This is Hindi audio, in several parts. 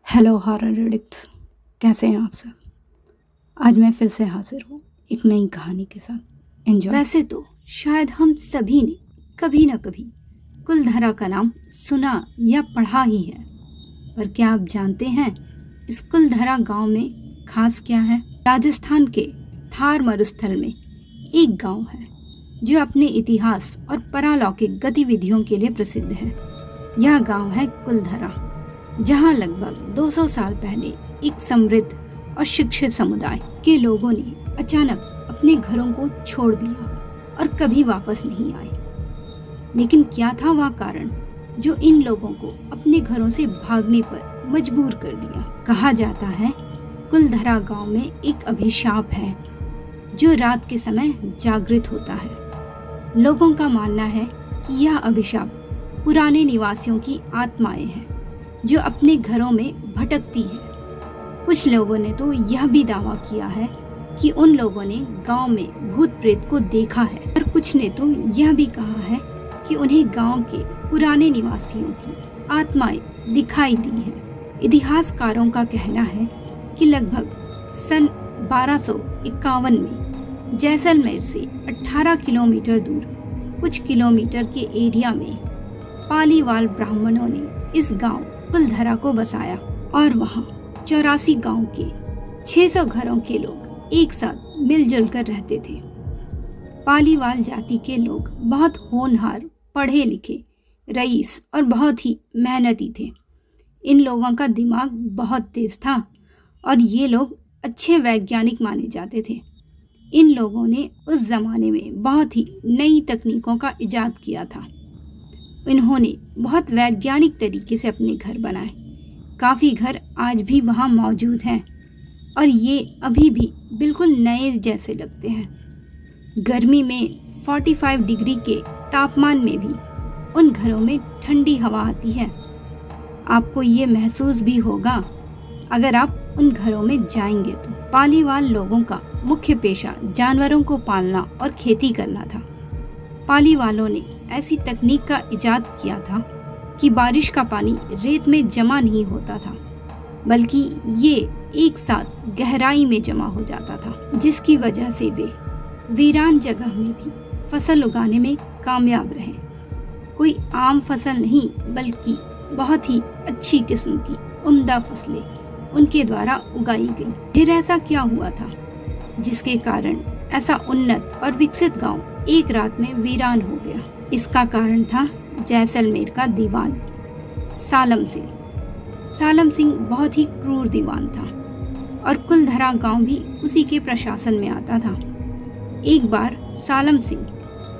हेलो हॉरर एडिक्ट्स, कैसे हैं आप सब। आज मैं फिर से हाजिर हूँ एक नई कहानी के साथ। एंजॉय। वैसे तो शायद हम सभी ने कभी न कभी कुलधरा का नाम सुना या पढ़ा ही है, पर क्या आप जानते हैं इस कुलधरा गांव में खास क्या है। राजस्थान के थार मरुस्थल में एक गांव है जो अपने इतिहास और परालौकिक गतिविधियों के लिए प्रसिद्ध है। यह गांव है कुलधरा, जहां लगभग 200 साल पहले एक समृद्ध और शिक्षित समुदाय के लोगों ने अचानक अपने घरों को छोड़ दिया और कभी वापस नहीं आए। लेकिन क्या था वह कारण जो इन लोगों को अपने घरों से भागने पर मजबूर कर दिया। कहा जाता है कुलधरा गांव में एक अभिशाप है जो रात के समय जागृत होता है। लोगों का मानना है कि यह अभिशाप पुराने निवासियों की आत्माएं हैं जो अपने घरों में भटकती है। कुछ लोगों ने तो यह भी दावा किया है कि उन लोगों ने गांव में भूत प्रेत को देखा है, और कुछ ने तो यह भी कहा है कि उन्हें गांव के पुराने निवासियों की आत्माएं दिखाई दी है। इतिहासकारों का कहना है कि लगभग सन 1251 में जैसलमेर से 18 किलोमीटर दूर कुछ किलोमीटर के एरिया में पालीवाल ब्राह्मणों ने इस गांव कुलधरा को बसाया, और वहां 84 गांव के 600 घरों के लोग एक साथ मिलजुल कर रहते थे। पालीवाल जाति के लोग बहुत होनहार, पढ़े लिखे, रईस और बहुत ही मेहनती थे। इन लोगों का दिमाग बहुत तेज था और ये लोग अच्छे वैज्ञानिक माने जाते थे। इन लोगों ने उस जमाने में बहुत ही नई तकनीकों का इजाद किया था। इन्होंने बहुत वैज्ञानिक तरीके से अपने घर बनाए। काफ़ी घर आज भी वहाँ मौजूद हैं और ये अभी भी बिल्कुल नए जैसे लगते हैं। गर्मी में 45 डिग्री के तापमान में भी उन घरों में ठंडी हवा आती है। आपको ये महसूस भी होगा अगर आप उन घरों में जाएंगे तो। पालीवाल लोगों का मुख्य पेशा जानवरों को पालना और खेती करना था। पालीवालों ने ऐसी तकनीक का इजाद किया था कि बारिश का पानी रेत में जमा नहीं होता था, बल्कि ये एक साथ गहराई में जमा हो जाता था, जिसकी वजह से वे वीरान जगह में भी फसल उगाने में कामयाब रहे। कोई आम फसल नहीं, बल्कि बहुत ही अच्छी किस्म की उम्दा फसलें उनके द्वारा उगाई गई। फिर ऐसा क्या हुआ था जिसके कारण ऐसा उन्नत और विकसित गांव एक रात में वीरान हो गया। इसका कारण था जैसलमेर का दीवान सालम सिंह। सालम सिंह बहुत ही क्रूर दीवान था और कुलधरा गांव भी उसी के प्रशासन में आता था। एक बार सालम सिंह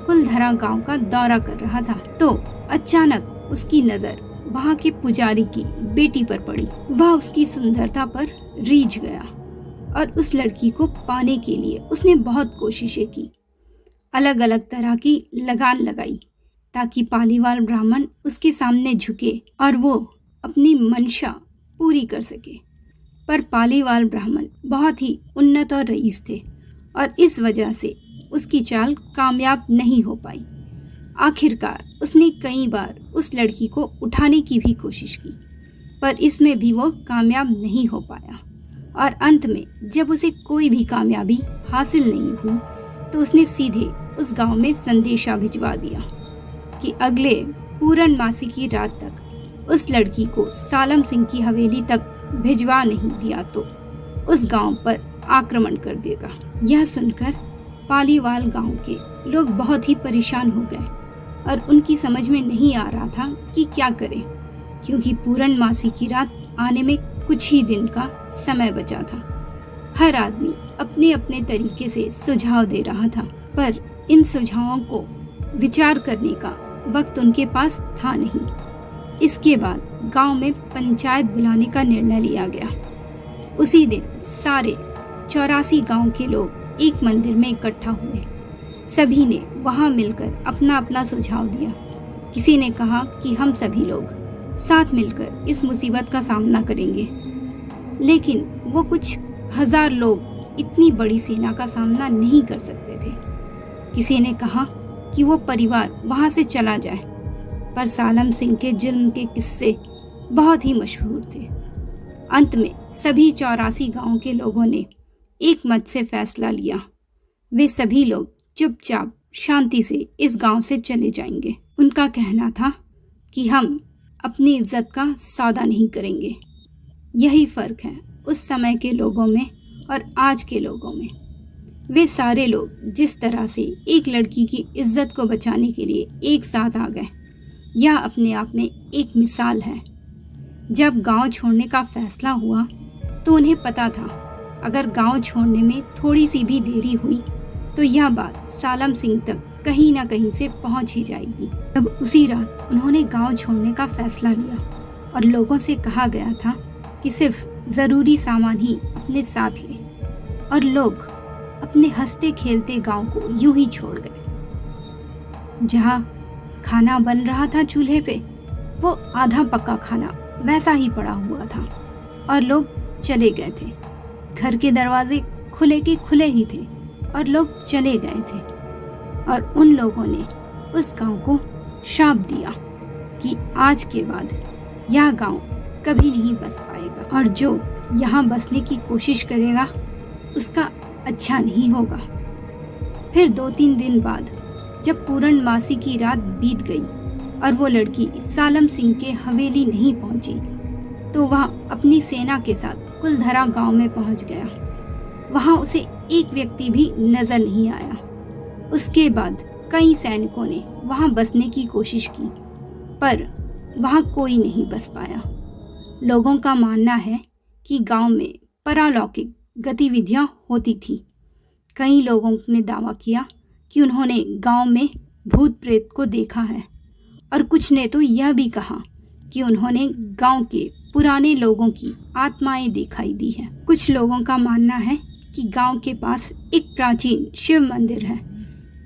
कुलधरा गांव का दौरा कर रहा था तो अचानक उसकी नजर वहां के पुजारी की बेटी पर पड़ी। वह उसकी सुंदरता पर रीझ गया और उस लड़की को पाने के लिए उसने बहुत कोशिशें की। अलग अलग तरह की लगान लगाई ताकि पालीवाल ब्राह्मण उसके सामने झुके और वो अपनी मंशा पूरी कर सके। पर पालीवाल ब्राह्मण बहुत ही उन्नत और रईस थे और इस वजह से उसकी चाल कामयाब नहीं हो पाई। आखिरकार उसने कई बार उस लड़की को उठाने की भी कोशिश की, पर इसमें भी वो कामयाब नहीं हो पाया। और अंत में जब उसे कोई भी कामयाबी हासिल नहीं हुई तो उसने सीधे उस गांव में संदेशा भिजवा दिया कि अगले पूर्णमासी की रात तक उस लड़की को सालम सिंह की हवेली तक भिजवा नहीं दिया तो उस गांव पर आक्रमण कर देगा। यह सुनकर पालीवाल गांव के लोग बहुत ही परेशान हो गए और उनकी समझ में नहीं आ रहा था कि क्या करें, क्योंकि पूर्णमासी की रात आने में कुछ ही दिन का समय बचा था। हर आदमी अपने अपने तरीके से सुझाव दे रहा था, पर इन सुझावों को विचार करने का वक्त उनके पास था नहीं। इसके बाद गांव में पंचायत बुलाने का निर्णय लिया गया। उसी दिन सारे 84 गांव के लोग एक मंदिर में इकट्ठा हुए। सभी ने वहां मिलकर अपना अपना सुझाव दिया। किसी ने कहा कि हम सभी लोग साथ मिलकर इस मुसीबत का सामना करेंगे, लेकिन वो कुछ हजार लोग इतनी बड़ी सेना का सामना नहीं कर सकते थे। किसी ने कहा कि वो परिवार वहां से चला जाए, पर सालम सिंह के जुल्म के किस्से बहुत ही मशहूर थे अंत में सभी 84 गांव के लोगों ने एक मत से फैसला लिया, वे सभी लोग चुपचाप शांति से इस गांव से चले जाएंगे। उनका कहना था कि हम अपनी इज्जत का सौदा नहीं करेंगे। यही फर्क है उस समय के लोगों में और आज के लोगों में। वे सारे लोग जिस तरह से एक लड़की की इज्जत को बचाने के लिए एक साथ आ गए, यह अपने आप में एक मिसाल है। जब गांव छोड़ने का फैसला हुआ तो उन्हें पता था अगर गांव छोड़ने में थोड़ी सी भी देरी हुई तो यह बात सालम सिंह तक कहीं ना कहीं से पहुंच ही जाएगी। तब उसी रात उन्होंने गांव छोड़ने का फैसला लिया और लोगों से कहा गया था कि सिर्फ ज़रूरी सामान ही अपने साथ लें, और लोग अपने हंसते खेलते गांव को यूं ही छोड़ गए। जहां खाना बन रहा था चूल्हे पे, वो आधा पका खाना वैसा ही पड़ा हुआ था और लोग चले गए थे। घर के दरवाजे खुले के खुले ही थे और लोग चले गए थे। और उन लोगों ने उस गांव को शाप दिया कि आज के बाद यह गांव कभी नहीं बस पाएगा और जो यहाँ बसने की कोशिश करेगा उसका अच्छा नहीं होगा। फिर 2-3 दिन बाद जब पूर्णमासी की रात बीत गई और वो लड़की सालम सिंह के हवेली नहीं पहुंची तो वह अपनी सेना के साथ कुलधरा गांव में पहुंच गया। वहां उसे एक व्यक्ति भी नजर नहीं आया। उसके बाद कई सैनिकों ने वहां बसने की कोशिश की पर वहां कोई नहीं बस पाया। लोगों का मानना है कि गांव में पारलौकिक गतिविधियां होती थी। कई लोगों ने दावा किया कि उन्होंने गांव में भूत प्रेत को देखा है और कुछ ने तो यह भी कहा कि उन्होंने गांव के पुराने लोगों की आत्माएं दिखाई दी है। कुछ लोगों का मानना है कि गांव के पास एक प्राचीन शिव मंदिर है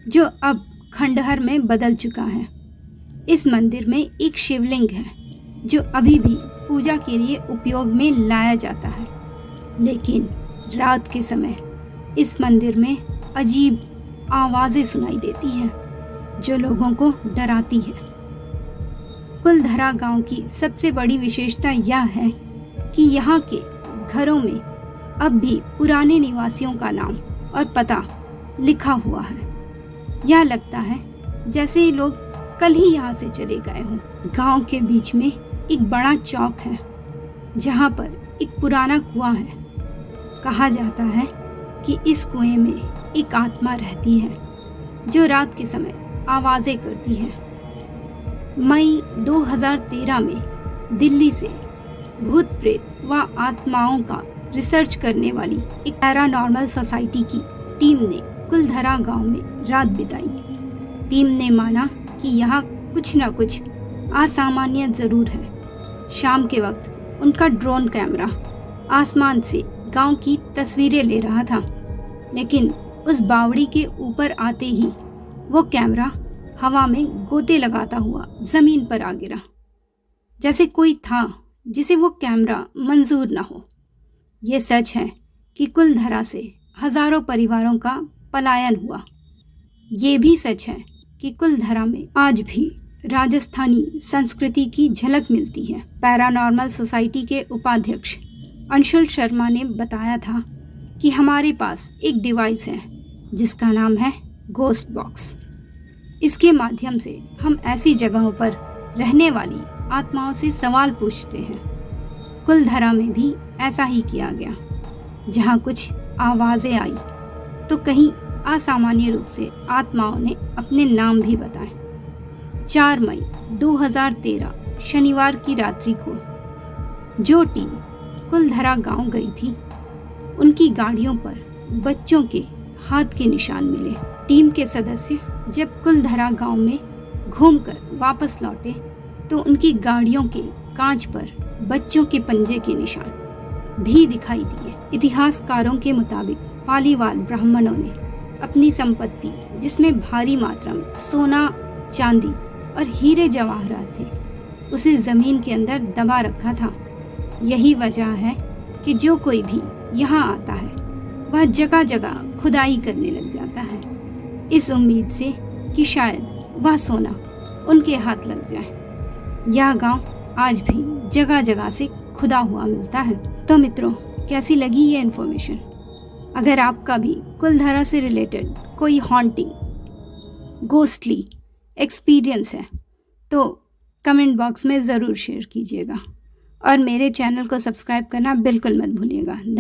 जो अब खंडहर में बदल चुका है। इस मंदिर में एक शिवलिंग है जो अभी भी पूजा के लिए उपयोग में लाया जाता है, लेकिन रात के समय इस मंदिर में अजीब आवाज़ें सुनाई देती हैं जो लोगों को डराती है। कुलधरा गांव की सबसे बड़ी विशेषता यह है कि यहाँ के घरों में अब भी पुराने निवासियों का नाम और पता लिखा हुआ है। यह लगता है जैसे ये लोग कल ही यहाँ से चले गए हों। गांव के बीच में एक बड़ा चौक है जहाँ पर एक पुराना कुआं है। कहा जाता है कि इस कुएं में एक आत्मा रहती है जो रात के समय आवाज़ें करती है। मई 2013 में दिल्ली से भूत प्रेत व आत्माओं का रिसर्च करने वाली एक पैरानॉर्मल सोसाइटी की टीम ने कुलधरा गांव में रात बिताई। टीम ने माना कि यहाँ कुछ न कुछ असामान्य ज़रूर है। शाम के वक्त उनका ड्रोन कैमरा आसमान से गांव की तस्वीरें ले रहा था, लेकिन उस बावड़ी के ऊपर आते ही वो कैमरा हवा में गोते लगाता हुआ ज़मीन पर आ गिरा, जैसे कोई था जिसे वो कैमरा मंजूर न हो। ये सच है कि कुलधरा से हजारों परिवारों का पलायन हुआ। ये भी सच है कि कुलधरा में आज भी राजस्थानी संस्कृति की झलक मिलती है। पैरानॉर्मल सोसाइटी के उपाध्यक्ष अंशुल शर्मा ने बताया था कि हमारे पास एक डिवाइस है जिसका नाम है गोस्ट बॉक्स। इसके माध्यम से हम ऐसी जगहों पर रहने वाली आत्माओं से सवाल पूछते हैं। कुलधरा में भी ऐसा ही किया गया। जहाँ कुछ आवाज़ें आई तो कहीं असामान्य रूप से आत्माओं ने अपने नाम भी बताए। 4 मई 2013 शनिवार की रात्रि को जो टीम कुलधरा गांव गई थी, उनकी गाड़ियों पर बच्चों के हाथ के निशान मिले। टीम के सदस्य जब कुलधरा गांव में घूमकर वापस लौटे तो उनकी गाड़ियों के कांच पर बच्चों के पंजे के निशान भी दिखाई दिए। इतिहासकारों के मुताबिक पालीवाल ब्राह्मणों ने अपनी संपत्ति, जिसमें भारी मात्रा में सोना, चांदी और हीरे जवाहरात थे, उसे जमीन के अंदर दबा रखा था। यही वजह है कि जो कोई भी यहाँ आता है वह जगह जगह खुदाई करने लग जाता है, इस उम्मीद से कि शायद वह सोना उनके हाथ लग जाए। यह गांव आज भी जगह जगह से खुदा हुआ मिलता है। तो मित्रों, कैसी लगी ये इन्फॉर्मेशन? अगर आपका भी कुलधारा से रिलेटेड कोई हॉन्टिंग, गोस्टली एक्सपीरियंस है तो कमेंट बॉक्स में ज़रूर शेयर कीजिएगा और मेरे चैनल को सब्सक्राइब करना बिल्कुल मत भूलिएगा।